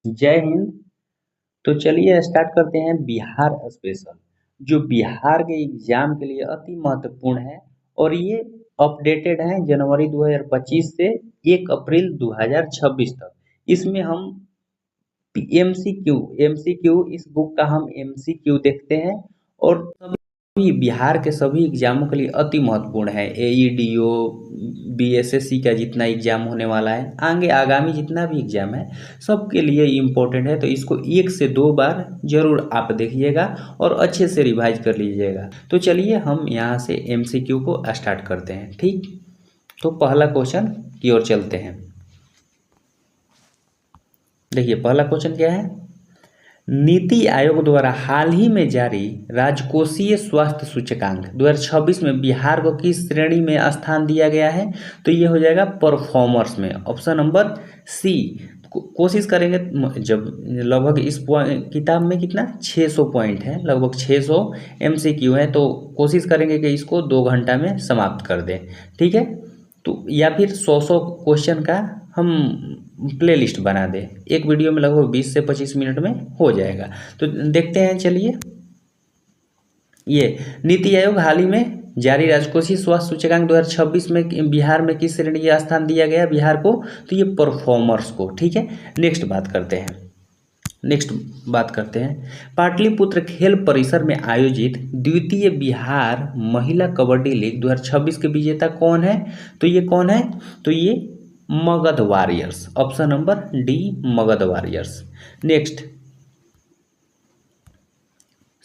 जय हिंद। तो चलिए स्टार्ट करते हैं बिहार स्पेशल, जो बिहार के एग्जाम के लिए अति महत्वपूर्ण है। और ये अपडेटेड है जनवरी 2025 से 1 अप्रैल 2026 तक। इसमें हम एमसीक्यू एमसीक्यू इस बुक का हम एमसीक्यू देखते हैं। और सभी बिहार के सभी एग्जामों के लिए अति महत्वपूर्ण है। एईडीओ बीएसएससी का जितना एग्जाम होने वाला है, आगे आगामी जितना भी एग्जाम है, सबके लिए इम्पोर्टेंट है। तो इसको 1 से 2 बार जरूर आप देखिएगा और अच्छे से रिवाइज कर लीजिएगा। तो चलिए हम यहाँ से एमसीक्यू को स्टार्ट करते हैं। ठीक, तो पहला क्वेश्चन की ओर चलते हैं। देखिए पहला क्वेश्चन क्या है। नीति आयोग द्वारा हाल ही में जारी राजकोषीय स्वास्थ्य सूचकांक 2026 में बिहार को किस श्रेणी में स्थान दिया गया है? तो ये हो जाएगा परफॉर्मर्स में, ऑप्शन नंबर सी। कोशिश करेंगे, जब लगभग इस किताब में कितना 600 पॉइंट है, लगभग 600 एमसीक्यू है, तो कोशिश करेंगे कि इसको 2 घंटा में समाप्त कर दें। ठीक है, तो या फिर 100 क्वेश्चन का हम प्ले लिस्ट बना दें। एक वीडियो में लगभग 20 से 25 मिनट में हो जाएगा। तो देखते हैं, चलिए। ये नीति आयोग हाल ही में जारी राजकोषीय स्वास्थ्य सूचकांक 2026 में बिहार में किस श्रेणी का स्थान दिया गया बिहार को? तो ये परफॉर्मर्स को। ठीक है, नेक्स्ट बात करते हैं। पाटलिपुत्र खेल परिसर में आयोजित द्वितीय बिहार महिला कबड्डी लीग 2026 के विजेता कौन है? तो ये कौन है? तो ये Magadh warriors, option number D, Magadh warriors. Next,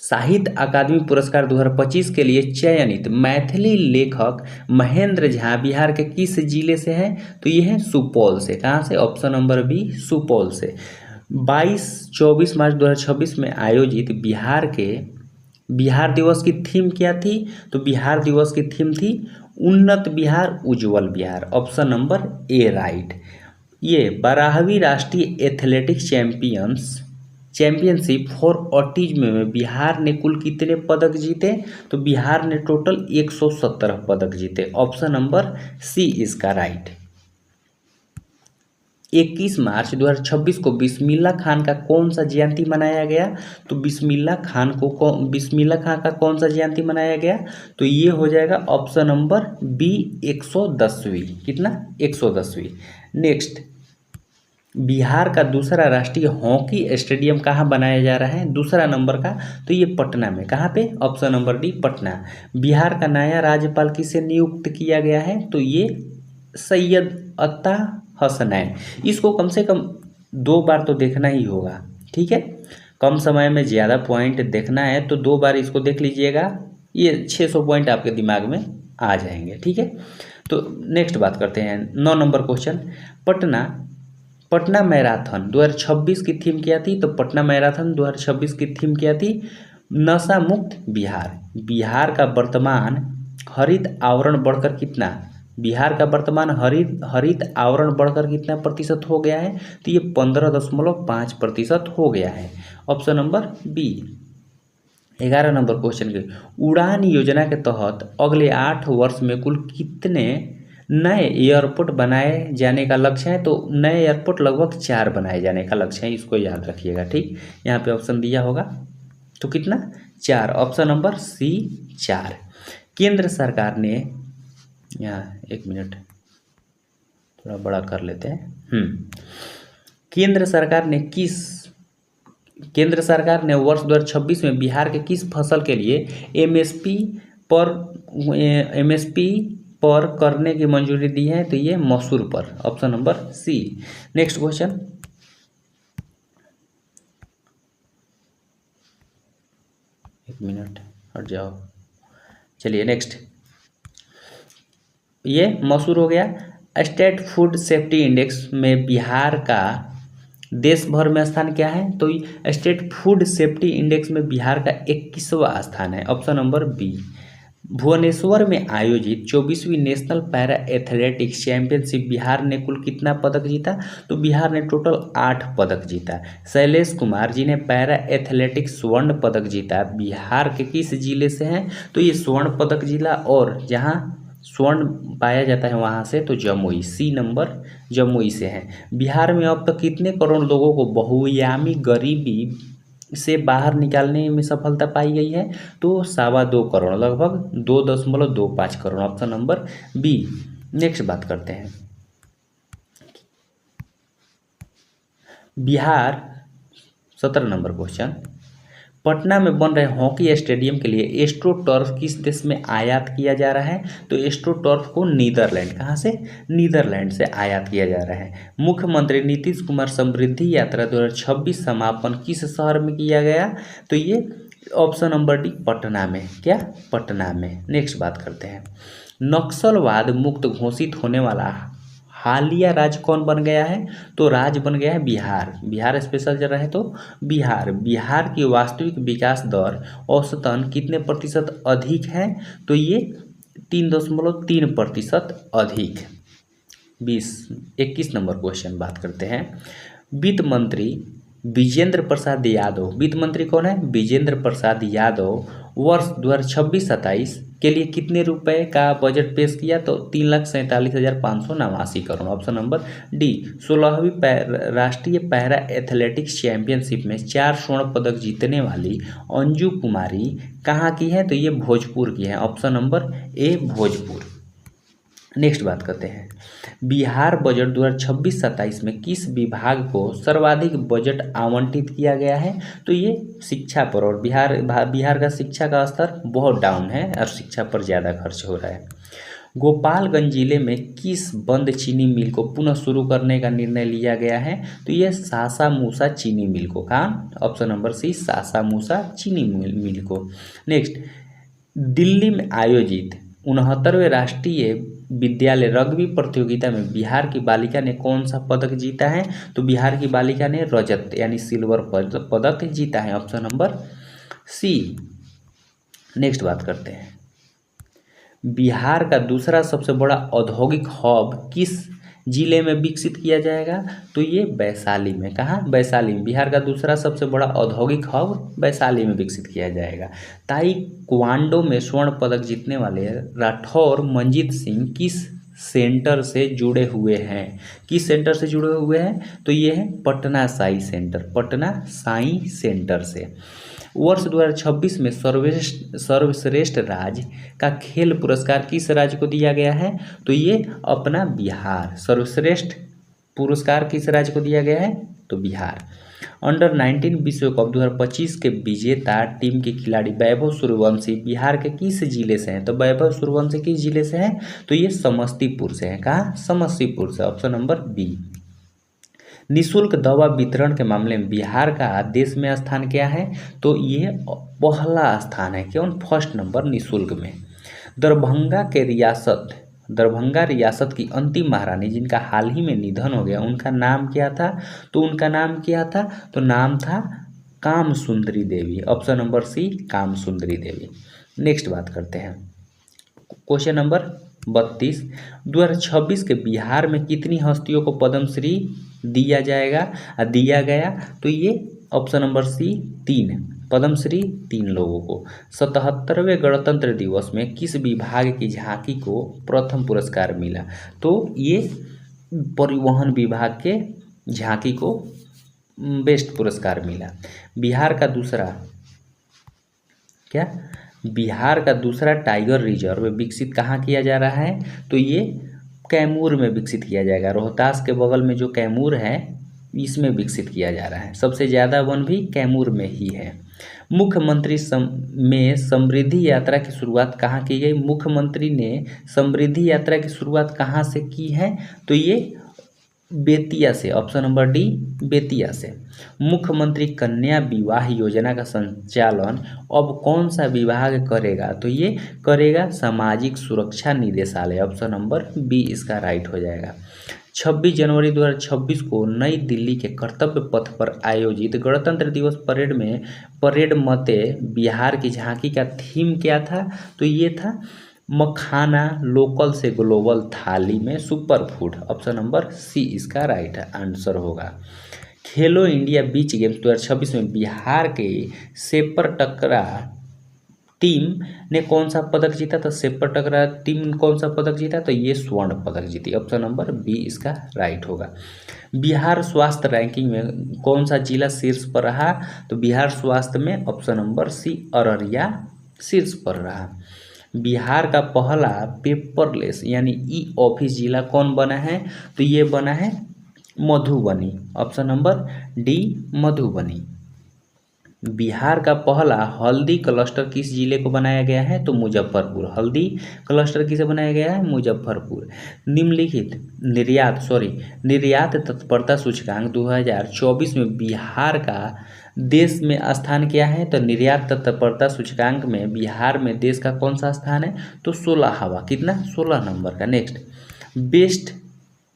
साहित्य अकादमी पुरस्कार 2025 के लिए चयनित मैथिली लेखक महेंद्र झा बिहार के किस जिले से हैं? तो ये है सुपौल से। कहाँ से? ऑप्शन नंबर बी, सुपौल से। 24 मार्च 2026 में आयोजित बिहार दिवस की थीम क्या थी? तो बिहार दिवस की थीम थी उन्नत बिहार उज्जवल Bihar, option number A right. ये 12वीं राष्ट्रीय एथलेटिक्स चैंपियनशिप फॉर ऑटिज्म में बिहार ने कुल कितने पदक जीते? तो बिहार ने टोटल 117 पदक जीते, ऑप्शन नंबर सी इसका राइट। 21 मार्च 2026 को बिस्मिल्ला खान का कौन सा जयंती मनाया गया? तो बिस्मिल्ला खान का कौन सा जयंती मनाया गया? तो ये हो जाएगा ऑप्शन नंबर बी, 110वीं। कितना? 110वीं। नेक्स्ट, बिहार का दूसरा राष्ट्रीय हॉकी स्टेडियम कहाँ बनाया जा रहा है? दूसरा नंबर का, तो ये पटना में। कहाँ पे? Option number D, Patna. Bihar का नया राज्यपाल किसे नियुक्त किया गया है? तो ये सैयद अत्ता हसनैन। इसको कम से कम 2 बार तो देखना ही होगा। ठीक है, कम समय में ज़्यादा पॉइंट देखना है तो 2 बार इसको देख लीजिएगा। ये 600 पॉइंट आपके दिमाग में आ जाएंगे। ठीक है, तो नेक्स्ट बात करते हैं। 9 नंबर क्वेश्चन। पटना मैराथन 2026 की थीम क्या थी? तो पटना मैराथन 2026 की थीम क्या थी? नशा मुक्त बिहार। बिहार का वर्तमान हरित आवरण बढ़कर कितना? बिहार का वर्तमान हरित आवरण बढ़कर कितना प्रतिशत हो गया है? तो ये 15.5% हो गया है, option number B. 11 number question के, उड़ान योजना के तहत अगले 8 वर्ष में कुल कितने नए एयरपोर्ट बनाए जाने का लक्ष्य है? तो नए एयरपोर्ट लगभग 4 बनाए जाने का लक्ष्य है, इसको याद रखिएगा। ठीक, यहाँ पे ऑप्शन दिया होगा, तो कितना? 4, ऑप्शन नंबर सी 4। केंद्र सरकार ने, यहाँ 1 मिनट थोड़ा बड़ा कर लेते हैं। केंद्र सरकार ने वर्ष 2026 में बिहार के किस फसल के लिए एमएसपी पर करने की मंजूरी दी है? तो ये मसूर पर, option number C. Next question. एक मिनट हट जाओ। चलिए नेक्स्ट, ये मसूर हो गया। स्टेट फूड सेफ्टी इंडेक्स में बिहार का देश भर में स्थान क्या है? तो स्टेट फूड सेफ्टी इंडेक्स में बिहार का 21वां स्थान है, ऑप्शन नंबर बी। भुवनेश्वर में आयोजित 24वीं national para athletics championship Bihar ने कुल कितना पदक जीता? तो बिहार ने टोटल 8 पदक जीता। शैलेश कुमार जी ने पैरा एथलेटिक्स स्वर्ण पदक जीता, बिहार के किस जिले से हैं? तो ये स्वर्ण पदक जिला और जहाँ स्वर्ण पाया जाता है वहाँ से, तो जमुई, सी नंबर जमुई से है। बिहार में अब तक कितने करोड़ लोगों को बहुआयामी गरीबी से बाहर निकालने में सफलता पाई गई है? तो 2.25 करोड़, लगभग 2.25 crore, option number B. Next बात करते हैं बिहार, 17 नंबर क्वेश्चन। पटना में बन रहे हॉकी स्टेडियम के लिए एस्ट्रो टर्फ किस देश में आयात किया जा रहा है? तो एस्ट्रो टर्फ को नीदरलैंड, कहाँ से? नीदरलैंड से आयात किया जा रहा है। मुख्यमंत्री नीतीश कुमार समृद्धि यात्रा 2026 समापन किस शहर में किया गया? तो ये ऑप्शन नंबर डी, पटना में। क्या? पटना में। नेक्स्ट बात करते हैं नक्सलवाद मुक्त घोषित होने वाला हालिया राज्य कौन बन गया है? तो राज्य बन गया है बिहार। बिहार स्पेशल चल रहा है तो बिहार की वास्तविक विकास दर औसतन कितने प्रतिशत अधिक है? तो ये 3.3% अधिक। 21 नंबर क्वेश्चन बात करते हैं वित्त मंत्री विजेंद्र प्रसाद यादव, वित्त मंत्री कौन है? विजेंद्र प्रसाद यादव वर्ष 2026-27 के लिए कितने रुपए का बजट पेश किया? तो 3,47,589 करोड़, ऑप्शन नंबर डी। 16वीं राष्ट्रीय पैरा एथलेटिक्स चैंपियनशिप में 4 स्वर्ण पदक जीतने वाली अंजू कुमारी कहाँ की है? तो ये भोजपुर की है, ऑप्शन नंबर ए, भोजपुर। नेक्स्ट बात करते हैं बिहार बजट 2026-27 में किस विभाग को सर्वाधिक बजट आवंटित किया गया है? तो ये शिक्षा पर, और बिहार का शिक्षा का स्तर बहुत डाउन है और शिक्षा पर ज़्यादा खर्च हो रहा है। गोपालगंज जिले में किस बंद चीनी मिल को पुनः शुरू करने का निर्णय लिया गया है? तो ये सासा मूसा चीनी मिल को, कहाँ? ऑप्शन नंबर सी, सासा मूसा चीनी मिल को। नेक्स्ट, दिल्ली में आयोजित 69वें राष्ट्रीय विद्यालय रग्बी प्रतियोगिता में बिहार की बालिका ने कौन सा पदक जीता है? तो बिहार की बालिका ने रजत यानी सिल्वर पदक जीता है, ऑप्शन नंबर सी। नेक्स्ट बात करते हैं बिहार का दूसरा सबसे बड़ा औद्योगिक हब किस जिले में विकसित किया जाएगा? तो ये वैशाली में, कहाँ? वैशाली में। बिहार का दूसरा सबसे बड़ा औद्योगिक हब वैशाली में विकसित किया जाएगा। ताइक्वांडो में स्वर्ण पदक जीतने वाले राठौर मंजीत सिंह किस सेंटर से जुड़े हुए हैं? किस सेंटर से जुड़े हुए हैं? तो ये है Patna SAI centre, Patna SAI centre से। वर्ष 2026 में सर्वश्रेष्ठ राज्य का खेल पुरस्कार किस राज्य को दिया गया है? तो ये अपना बिहार। सर्वश्रेष्ठ पुरस्कार किस राज्य को दिया गया है? तो बिहार। अंडर 19 विश्व कप 2025 के विजेता टीम के खिलाड़ी वैभव सूर्यवंशी बिहार के किस जिले से हैं? तो वैभव सूर्यवंशी किस जिले से हैं? तो ये समस्तीपुर से है, कहाँ? समस्तीपुर से, ऑप्शन नंबर बी। निःशुल्क दवा वितरण के मामले में बिहार का देश में स्थान क्या है? तो ये पहला स्थान है, क्यों? फर्स्ट नंबर निःशुल्क में। दरभंगा रियासत की अंतिम महारानी जिनका हाल ही में निधन हो गया, उनका नाम क्या था? तो उनका नाम क्या था? तो नाम था कामसुंदरी देवी, ऑप्शन नंबर सी, कामसुंदरी देवी। नेक्स्ट बात करते हैं क्वेश्चन नंबर 32। 2026 के बिहार में कितनी हस्तियों को पद्मश्री दिया गया? तो ये ऑप्शन नंबर सी, 3, पद्मश्री 3 लोगों को। 77वें गणतंत्र दिवस में किस विभाग की झांकी को प्रथम पुरस्कार मिला? तो ये परिवहन विभाग के झांकी को बेस्ट पुरस्कार मिला। बिहार का दूसरा टाइगर रिजर्व विकसित कहाँ किया जा रहा है? तो ये कैमूर में विकसित किया जाएगा। रोहतास के बगल में जो कैमूर है, इसमें विकसित किया जा रहा है। सबसे ज़्यादा वन भी कैमूर में ही है। मुख्यमंत्री में समृद्धि यात्रा की शुरुआत कहाँ की गई? मुख्यमंत्री ने समृद्धि यात्रा की शुरुआत कहाँ से की है? तो ये बेतिया से, ऑप्शन नंबर डी, बेतिया से। मुख्यमंत्री कन्या विवाह योजना का संचालन अब कौन सा विभाग करेगा? तो ये करेगा सामाजिक सुरक्षा निदेशालय, ऑप्शन नंबर बी इसका राइट हो जाएगा। 26 जनवरी 2026 को नई दिल्ली के कर्तव्य पथ पर आयोजित गणतंत्र दिवस परेड मते बिहार की झांकी का थीम क्या था? तो ये था मखाना लोकल से ग्लोबल थाली में super food, option number C इसका राइट आंसर होगा। खेलो इंडिया बीच गेम्स 2026 में बिहार के सेपर टकरा टीम ने कौन सा पदक जीता? तो सेपर टकरा टीम ने कौन सा पदक जीता? तो ये स्वर्ण पदक जीती। ऑप्शन नंबर बी इसका राइट होगा। बिहार स्वास्थ्य रैंकिंग में कौन सा जिला शीर्ष पर रहा? तो बिहार स्वास्थ्य में ऑप्शन नंबर सी अररिया शीर्ष पर रहा। बिहार का पहला पेपरलेस यानी ई ऑफिस जिला कौन बना है? तो ये बना है Madhubani. Option number D Madhubani. Bihar का पहला हल्दी क्लस्टर किस जिले को बनाया गया है? तो मुजफ्फरपुर। हल्दी क्लस्टर किसे बनाया गया है? मुजफ्फरपुर। निम्नलिखित निर्यात तत्परता सूचकांक 2024 में बिहार का देश में स्थान क्या है? तो निर्यात तत्परता सूचकांक में बिहार में देश का कौन सा स्थान है? तो 16वां। कितना? 16 नंबर का। Next, best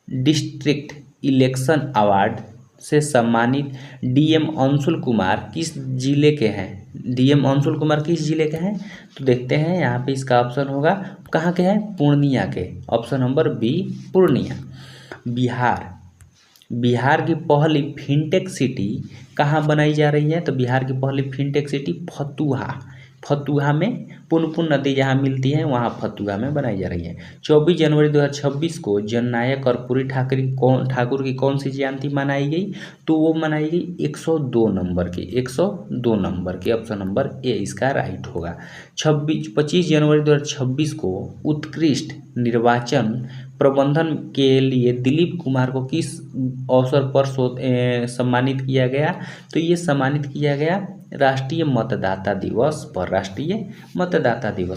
district election award से सम्मानित डीएम अंशुल कुमार किस जिले के हैं? डीएम अंशुल कुमार किस जिले के हैं? तो देखते हैं यहाँ पे इसका ऑप्शन होगा कहाँ के हैं? पूर्णिया के। Option number B Purnia. Bihar की पहली फिनटेक सिटी कहाँ बनाई जा रही है? तो बिहार की पहली फिनटेक सिटी फतुहा में पुनपुन नदी जहाँ मिलती है वहाँ फतुहा में बनाई जा रही है। 24 जनवरी 2026 को जननायक कर्पूरी ठाकुर की कौन सी जयंती मनाई गई? तो वो मनाई गई 102 नंबर की। ऑप्शन नंबर ए इसका राइट होगा। 25 जनवरी 2026 को उत्कृष्ट निर्वाचन प्रबंधन के लिए दिलीप कुमार को किस अवसर पर सम्मानित किया गया? तो ये सम्मानित किया गया राष्ट्रीय मतदाता दिवस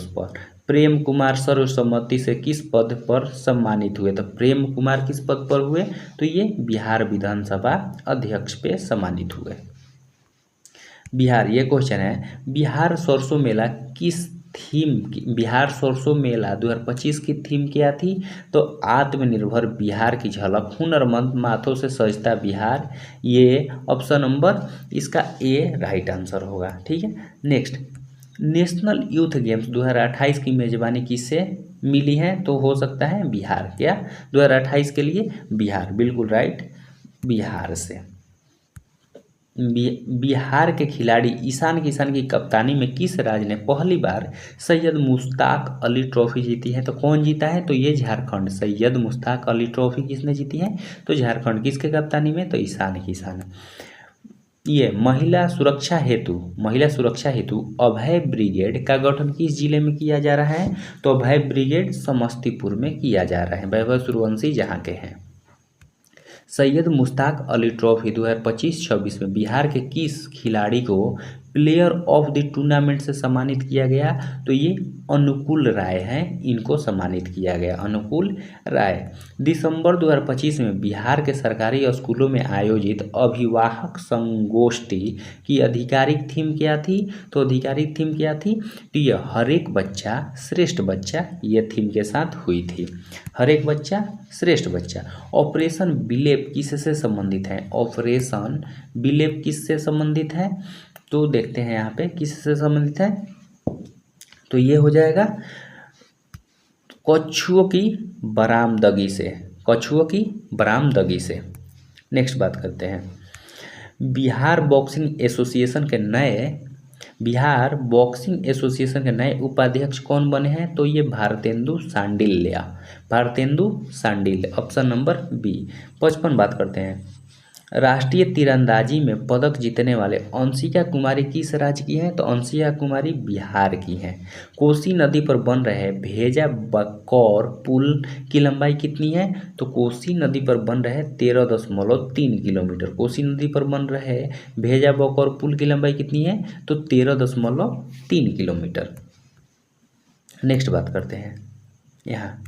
पर। प्रेम कुमार सर्वसम्मति से किस पद पर सम्मानित हुए? तो प्रेम कुमार किस पद पर हुए? तो ये बिहार विधानसभा अध्यक्ष पे सम्मानित हुए। ये क्वेश्चन है, बिहार सरसों मेला 2025 की थीम क्या थी? तो आत्मनिर्भर बिहार की झलक, हुनरमंद माथों से सजता बिहार। ये ऑप्शन नंबर इसका ए राइट आंसर होगा। ठीक है। नेक्स्ट, नेशनल यूथ गेम्स 2028 की मेजबानी किससे मिली है? तो हो सकता है बिहार। क्या? 2028 के लिए बिहार, बिल्कुल राइट, बिहार से। बिहार के खिलाड़ी ईशान किशन की कप्तानी में किस राज्य ने पहली बार सैयद मुश्ताक अली ट्रॉफी जीती है? तो कौन जीता है? तो ये झारखंड। सैयद मुश्ताक अली ट्रॉफी किसने जीती है? तो झारखंड। किसके कप्तानी में? तो ईशान किशन। ये महिला सुरक्षा हेतु अभय ब्रिगेड का गठन किस जिले में किया जा रहा है? तो अभय ब्रिगेड समस्तीपुर में किया जा रहा है। वैभव सूर्यवंशी जहाँ के हैं। सैयद मुश्ताक अली ट्रॉफी 2025-26 में बिहार के किस खिलाड़ी को प्लेयर ऑफ द टूर्नामेंट से सम्मानित किया गया? तो ये अनुकूल राय हैं, इनको सम्मानित किया गया। अनुकूल राय। दिसंबर 2025 में बिहार के सरकारी स्कूलों में आयोजित अभिभावक संगोष्ठी की आधिकारिक थीम क्या थी? तो आधिकारिक थीम क्या थी? तो ये हर एक बच्चा श्रेष्ठ बच्चा, ये थीम के साथ हुई थी। हर एक बच्चा श्रेष्ठ बच्चा। ऑपरेशन बिलेप किससे संबंधित है? ऑपरेशन बिलेप किससे संबंधित है? तो देखते हैं यहाँ पे किससे संबंधित है। तो ये हो जाएगा कछुओं की बरामदगी से। नेक्स्ट बात करते हैं, बिहार बॉक्सिंग एसोसिएशन के नए उपाध्यक्ष कौन बने हैं? तो ये Bharatendu Sandil. Option number B. 55 बात करते हैं, राष्ट्रीय तीरंदाजी में पदक जीतने वाले अंशिका कुमारी किस राज्य की हैं? तो अंशिका कुमारी बिहार की हैं। कोसी नदी पर बन रहे भेजा बकौर पुल की लंबाई कितनी है? तो कोसी नदी पर बन रहे 13.3 किलोमीटर। कोसी नदी पर बन रहे भेजा बकौर पुल की लंबाई कितनी है? तो 13.3 किलोमीटर। नेक्स्ट बात करते हैं, यहाँ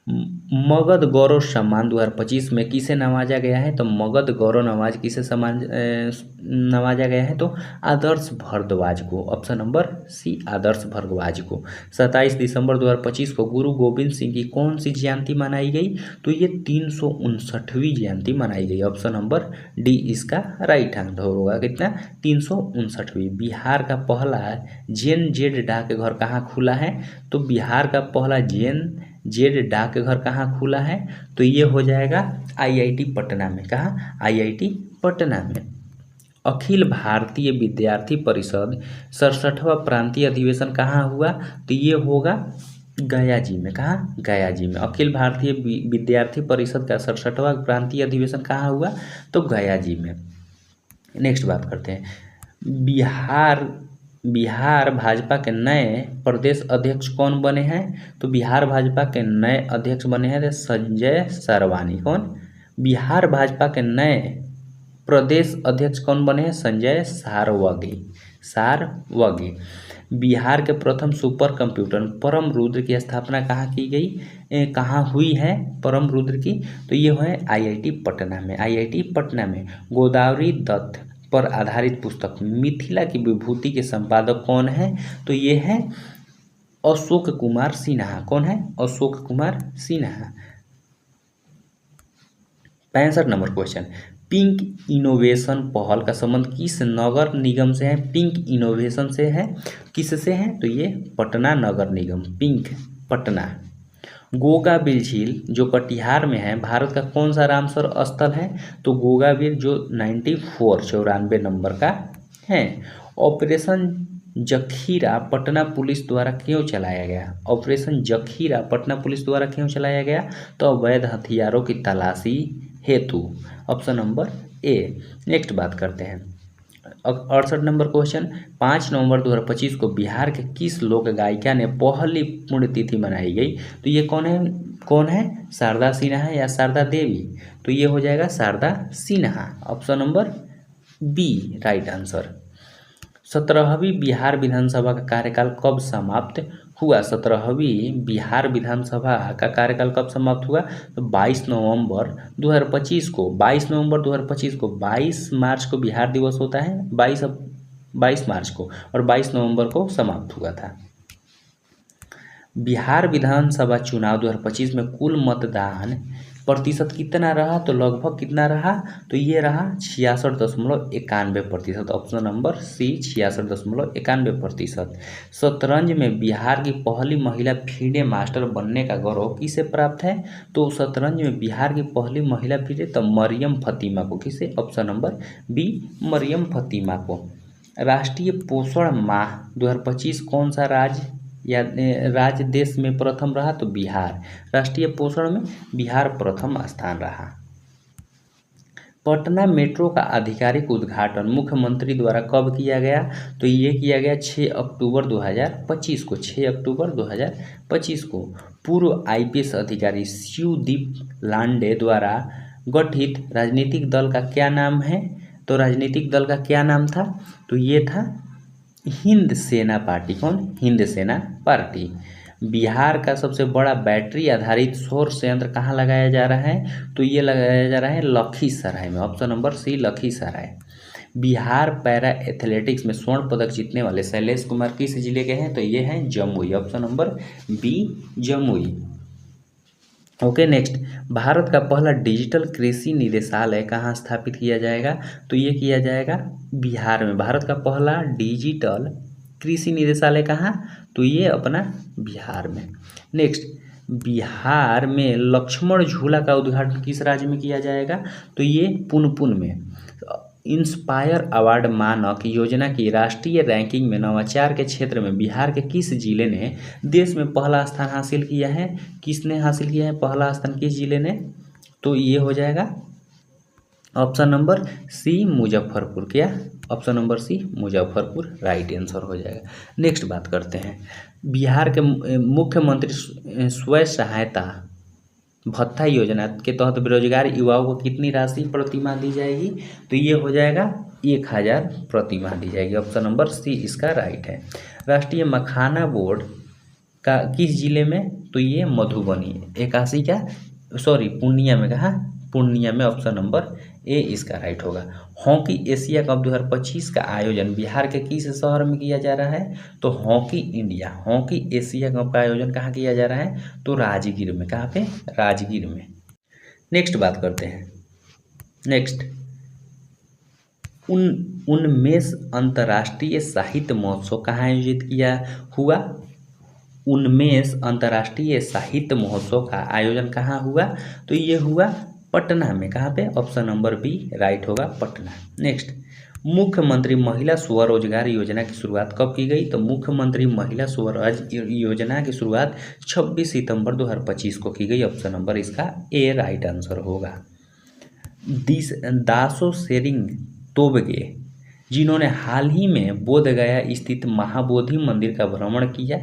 मगध गौरव सम्मान 2025 में किसे नवाजा गया है? तो मगध गौरव नवाज किसे नवाजा गया है? तो आदर्श भारद्वाज को। ऑप्शन नंबर सी आदर्श भारद्वाज को। 27 दिसंबर 2025 को गुरु गोविंद सिंह की कौन सी जयंती मनाई गई? तो ये 359वीं जयंती मनाई गई। ऑप्शन नंबर डी इसका राइट आंसर होगा। कितना? 359वीं। बिहार का पहला जैन जेड डाकघर कहाँ खुला है? तो बिहार का पहला जैन जेड डाकघर कहाँ खुला है? तो ये हो जाएगा आईआईटी पटना में। कहाँ? आईआईटी पटना में। अखिल भारतीय विद्यार्थी परिषद 67वां प्रांतीय अधिवेशन कहाँ हुआ? तो ये होगा गया जी में। कहाँ? गया जी में। अखिल भारतीय विद्यार्थी परिषद का 67वां प्रांतीय अधिवेशन कहाँ हुआ? तो गया जी में। नेक्स्ट बात करते हैं, बिहार भाजपा के नए प्रदेश अध्यक्ष कौन बने हैं? तो बिहार भाजपा के नए अध्यक्ष बने हैं संजय सरवानी। कौन? बिहार भाजपा के नए प्रदेश अध्यक्ष कौन बने हैं? संजय सारवगी। बिहार के प्रथम सुपर कंप्यूटर परम रुद्र की स्थापना कहाँ की गई, कहाँ हुई है परम रुद्र की? तो ये है आईआईटी पटना में। आईआईटी पटना में गोदावरी दत्त पर आधारित पुस्तक मिथिला की विभूति के संपादक कौन है? तो ये है अशोक कुमार सिन्हा। कौन है? Ashok Kumar Sinha. 65 number question, pink innovation पहल का संबंध किस नगर निगम से है? पिंक इनोवेशन से है। किससे है? तो ये पटना नगर निगम, पिंक पटना। गोगाबिल झील जो कटिहार में है भारत का कौन सा रामसर स्थल है? तो गोगाबिल जो 94 नंबर का है। ऑपरेशन जखीरा पटना पुलिस द्वारा क्यों चलाया गया? ऑपरेशन जखीरा पटना पुलिस द्वारा क्यों चलाया गया? तो अवैध हथियारों की तलाशी हेतु। ऑप्शन नंबर ए। नेक्स्ट बात करते हैं 68 नंबर क्वेश्चन, 5 नवंबर 2025 को बिहार के किस लोक गायिका ने पहली पुण्यतिथि मनाई गई? तो ये कौन है? शारदा सिन्हा है या शारदा देवी? तो ये हो जाएगा Sharda Sinha. Option number B right answer. 17वीं बिहार विधानसभा का कार्यकाल कब समाप्त हुआ? 17वीं बिहार विधानसभा का कार्यकाल कब समाप्त हुआ? तो 22 नवंबर 2025 को। 22 नवंबर 2025 को। 22 मार्च को बिहार दिवस होता है, 22 मार्च को, और 22 नवंबर को समाप्त हुआ था। बिहार विधानसभा चुनाव 2025 में कुल मतदान प्रतिशत कितना रहा? तो लगभग कितना रहा? तो ये रहा 66.91%। Option number C 66.91%। शतरंज में बिहार की पहली महिला फीडे मास्टर बनने का गौरव किसे प्राप्त है? तो शतरंज में बिहार की पहली महिला फीडे तो मरियम फतीमा को। किसे? Option number B Maryam Fatima को। राष्ट्रीय पोषण माह 2025 कौन सा राज्य देश में प्रथम रहा? तो बिहार। राष्ट्रीय पोषण में बिहार प्रथम स्थान रहा। पटना मेट्रो का आधिकारिक उद्घाटन मुख्यमंत्री द्वारा कब किया गया? तो ये किया गया 6 अक्टूबर 2025 को। 6 अक्टूबर 2025 को। पूर्व आईपीएस अधिकारी शिवदीप लांडे द्वारा गठित राजनीतिक दल का क्या नाम है? तो राजनीतिक दल का क्या नाम था? तो ये था हिंद सेना पार्टी। कौन? हिंद सेना पार्टी। बिहार का सबसे बड़ा बैटरी आधारित सौर संयंत्र कहाँ लगाया जा रहा है? तो ये लगाया जा रहा है लखीसराय में। Option number C Lakhisarai. Bihar para athletics में स्वर्ण पदक जीतने वाले शैलेश कुमार किस जिले के हैं? तो ये हैं Jamui. Option number B Jamui. Okay next, Bharat का पहला डिजिटल कृषि निदेशालय कहाँ स्थापित किया जाएगा? तो ये किया जाएगा बिहार में। भारत का पहला डिजिटल कृषि निदेशालय कहाँ? तो ये अपना बिहार में। नेक्स्ट, बिहार में लक्ष्मण झूला का उद्घाटन किस राज्य में किया जाएगा? तो ये पुनपुन में। इंस्पायर अवार्ड मानक योजना की राष्ट्रीय रैंकिंग में नवाचार के क्षेत्र में बिहार के किस जिले ने देश में पहला स्थान हासिल किया है? किसने हासिल किया है पहला स्थान? किस जिले ने? तो ये हो जाएगा ऑप्शन नंबर सी मुजफ्फरपुर। क्या? Option number C Muzaffarpur right answer हो जाएगा। नेक्स्ट बात करते हैं, बिहार के मुख्यमंत्री स्वयं सहायता भत्ता योजना के तहत बेरोजगार युवाओं को कितनी राशि प्रतिमाह दी जाएगी? तो ये हो जाएगा 1000 प्रतिमाह दी जाएगी। ऑप्शन नंबर सी इसका राइट है। राष्ट्रीय मखाना बोर्ड का किस जिले में? तो ये मधुबनी 81 का पूर्णिया में। कहा? पूर्णिया में। ऑप्शन नंबर ए इसका राइट होगा। हॉकी एशिया कप 2025 का आयोजन बिहार के किस शहर में किया जा रहा है? तो हॉकी एशिया कप का आयोजन कहाँ किया जा रहा है? तो राजगीर में। कहाँ पे? राजगीर में। नेक्स्ट बात करते हैं। नेक्स्ट, उन्मेष अंतर्राष्ट्रीय साहित्य महोत्सव कहाँ आयोजित किया हुआ? उन्मेष अंतर्राष्ट्रीय साहित्य महोत्सव का आयोजन कहाँ हुआ? तो ये हुआ पटना में। कहाँ पे? ऑप्शन नंबर बी राइट होगा, पटना। नेक्स्ट, मुख्यमंत्री महिला स्वरोजगार योजना की शुरुआत कब की गई? तो मुख्यमंत्री महिला स्वरोजगार योजना की शुरुआत 26 सितंबर 2025 को की गई। ऑप्शन नंबर इसका ए राइट आंसर होगा। दासो सेरिंग तोबगे, जिन्होंने हाल ही में बोधगया स्थित महाबोधि मंदिर का भ्रमण किया,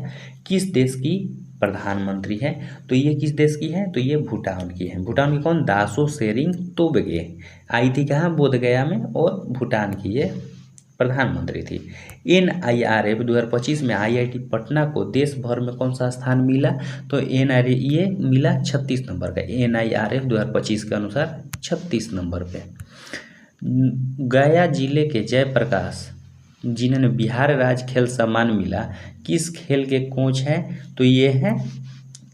किस देश की प्रधानमंत्री है? तो ये किस देश की है? तो ये भूटान की है। भूटान की कौन? दासो सेरिंग तोबगे आई थी कहाँ? बोधगया में, और भूटान की ये प्रधानमंत्री थी। NIRF 2025 में IIT पटना को देश भर में कौन सा स्थान मिला? तो ये मिला 36 नंबर का। NIRF 2025 के अनुसार 36 नंबर पे। गया जिले के जयप्रकाश, जिन्हें बिहार राज्य खेल सम्मान मिला, किस खेल के कोच हैं? तो ये हैं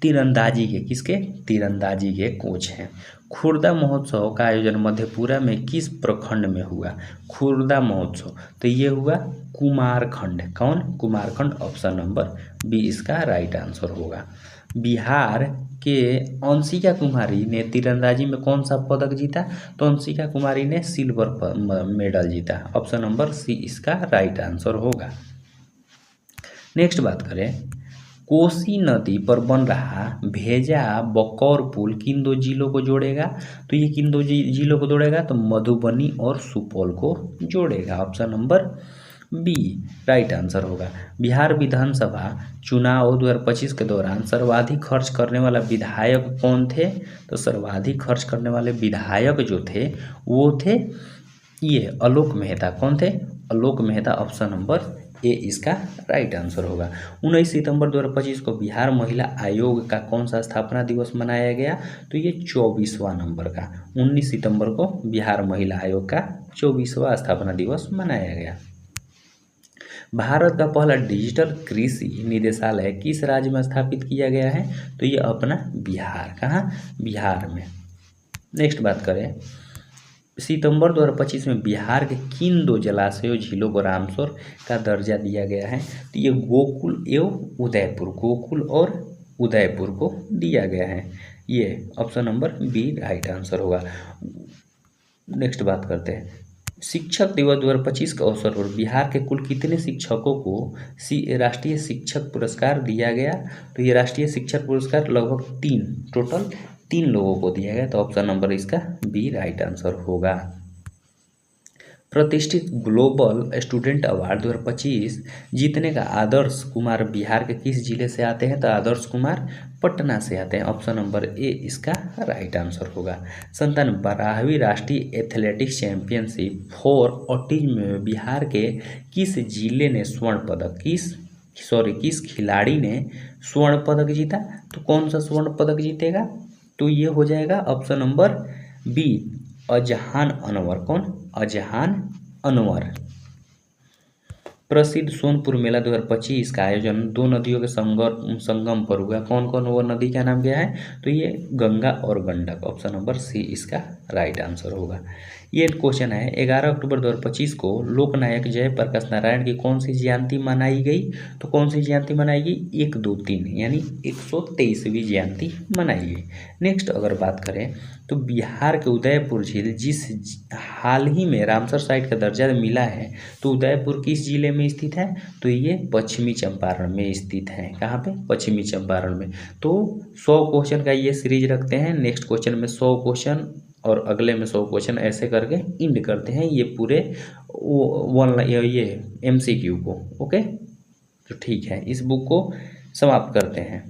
तीरंदाजी के। किसके? तीरंदाजी के कोच हैं। खुर्दा महोत्सव का आयोजन मधेपुरा में किस प्रखंड में हुआ? खुर्दा महोत्सव तो ये हुआ कुमारखंड। कौन? कुमारखंड। ऑप्शन नंबर बी इसका राइट आंसर होगा। बिहार के अंशिका कुमारी ने तीरंदाजी में कौन सा पदक जीता? तो अंशिका कुमारी ने सिल्वर मेडल जीता। ऑप्शन नंबर सी इसका राइट आंसर होगा। नेक्स्ट बात करें, कोसी नदी पर बन रहा भेजा बकौर पुल किन दो जिलों को जोड़ेगा? तो ये किन दो जिलों को जोड़ेगा? तो मधुबनी और सुपौल को जोड़ेगा। Option number B right answer होगा। बिहार विधानसभा चुनाव 2025 के दौरान सर्वाधिक खर्च करने वाला विधायक कौन थे? तो सर्वाधिक खर्च करने वाले विधायक जो थे वो थे ये आलोक मेहता। कौन थे? आलोक मेहता। ऑप्शन नंबर ए इसका राइट आंसर होगा। 19 सितंबर 2025 को बिहार महिला आयोग का कौन सा स्थापना दिवस मनाया गया? तो ये 24वां नंबर का। 19 सितंबर को बिहार महिला आयोग का 24वां स्थापना दिवस मनाया गया। भारत का पहला डिजिटल कृषि निदेशालय किस राज्य में स्थापित किया गया है? तो ये अपना बिहार। कहाँ? बिहार में। नेक्स्ट बात करें, सितंबर 2025 में बिहार के किन दो जलाशयों झीलों को रामसर का दर्जा दिया गया है? तो ये गोकुल एवं उदयपुर, गोकुल और उदयपुर को दिया गया है। ये option number B right answer होगा। नेक्स्ट बात करते हैं, शिक्षक दिवस 2025 के अवसर पर बिहार के कुल कितने शिक्षकों को राष्ट्रीय शिक्षक पुरस्कार दिया गया? तो ये राष्ट्रीय शिक्षक पुरस्कार लगभग टोटल 3 लोगों को दिया गया। तो ऑप्शन नंबर इसका बी राइट आंसर होगा। प्रतिष्ठित ग्लोबल स्टूडेंट अवार्ड 2025 जीतने का आदर्श कुमार बिहार के किस जिले से आते हैं? तो आदर्श कुमार पटना से आते हैं। ऑप्शन नंबर ए इसका राइट आंसर होगा। 57वीं राष्ट्रीय एथलेटिक्स चैंपियनशिप फॉर ऑटिज्म में बिहार के किस जिले ने स्वर्ण पदक किस खिलाड़ी ने स्वर्ण पदक जीता? तो कौन सा स्वर्ण पदक जीतेगा? तो ये हो जाएगा option number B Azhan Anwar. कौन? अजहान अनवर। प्रसिद्ध सोनपुर मेला 2025 का आयोजन 2 नदियों के संगम पर हुआ। कौन कौन वो नदी का नाम क्या है? तो ये गंगा और गंडक। ऑप्शन नंबर सी इसका राइट आंसर होगा। ये क्वेश्चन है, 11 अक्टूबर 2025 को लोकनायक जयप्रकाश नारायण की कौन सी जयंती मनाई गई? तो कौन सी जयंती मनाई गई? 1, 2, 3 यानी 123वीं जयंती मनाई गई। नेक्स्ट अगर बात करें तो बिहार के उदयपुर झील जिस हाल ही में रामसर साइट का दर्जा मिला है, तो उदयपुर किस जिले में स्थित है? तो ये पश्चिमी चंपारण में स्थित है। कहाँ पे? पश्चिमी चंपारण में। तो 100 क्वेश्चन का ये सीरीज रखते हैं। नेक्स्ट क्वेश्चन में 100 क्वेश्चन और अगले में 100 क्वेश्चन, ऐसे करके इंड करते हैं ये पूरे ये MCQ को। ओके, तो ठीक है, इस बुक को समाप्त करते हैं।